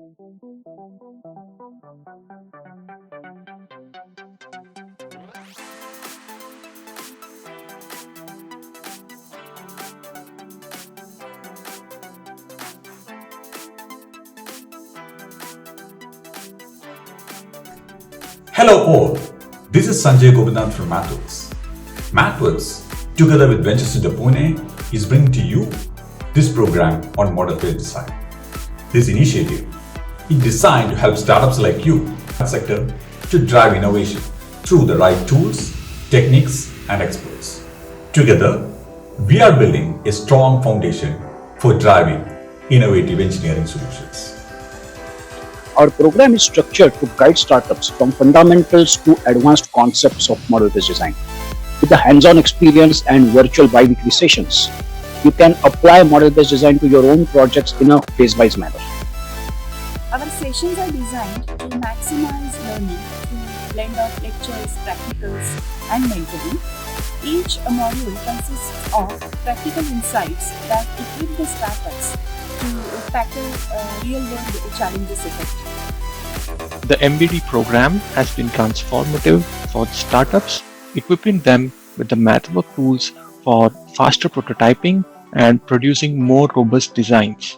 Hello all, this is Sanjay Govindan from Mathworks. Mathworks, together with Venture Center Pune, is bringing to you this program on model-based design. This initiative is designed to help startups like you, sector, to drive innovation through the right tools, techniques, and experts. Together, we are building a strong foundation for driving innovative engineering solutions. Our program is structured to guide startups from fundamentals to advanced concepts of model-based design. With the hands-on experience and virtual bi-weekly sessions, you can apply model-based design to your own projects in a phase-wise manner. Our sessions are designed to maximize learning through blend of lectures, practicals, and mentoring. Each module consists of practical insights that equip the startups to tackle real-world challenges effectively. The MBD program has been transformative for startups, equipping them with the Mathworks tools for faster prototyping and producing more robust designs.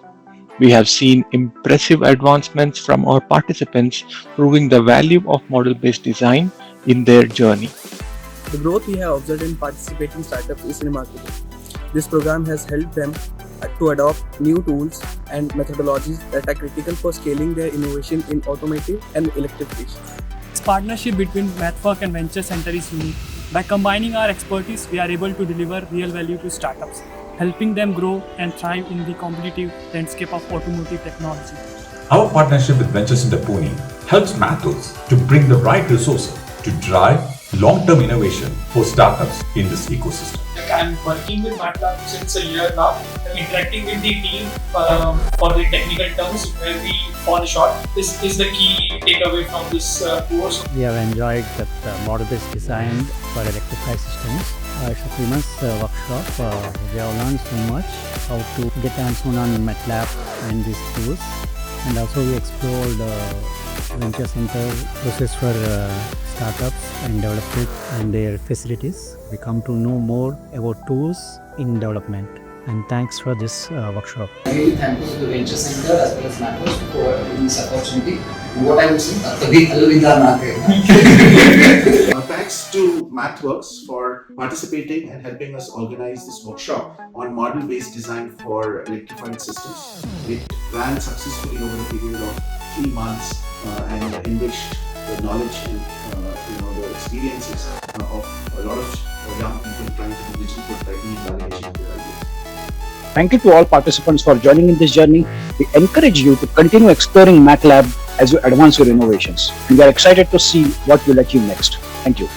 We have seen impressive advancements from our participants, proving the value of model-based design in their journey. The growth we have observed in participating startups is remarkable. This program has helped them to adopt new tools and methodologies that are critical for scaling their innovation in automotive and electrification. This partnership between Mathworks and Venture Center is unique. By combining our expertise, we are able to deliver real value to startups, helping them grow and thrive in the competitive landscape of automotive technology. Our partnership with Venture Center Pune helps Mathworks to bring the right resources to drive long-term innovation for startups in this ecosystem. I'm working with MATLAB since a year now, interacting with the team for the technical terms where we fall short. This is the key takeaway from this course. We have enjoyed that model-based design for Electrified Systems. It's a 3 months workshop. We have learned so much how to get hands-on on MATLAB and these tools. And also we explored Venture Center process for startups and development and their facilities. We come to know more about tools in development. And thanks for this workshop. I'm really thankful to the Venture Center as well as Mathworks for giving this opportunity. What I would say, thanks to Mathworks for participating and helping us organize this workshop on model-based design for electrified systems. It ran successfully over a period of 3 months and enriched the knowledge and the experiences of a lot of young people trying to do digital prototyping and validation of their ideas. Thank you to all participants for joining in this journey. We encourage you to continue exploring MATLAB as you advance your innovations. And we are excited to see what you'll achieve next. Thank you.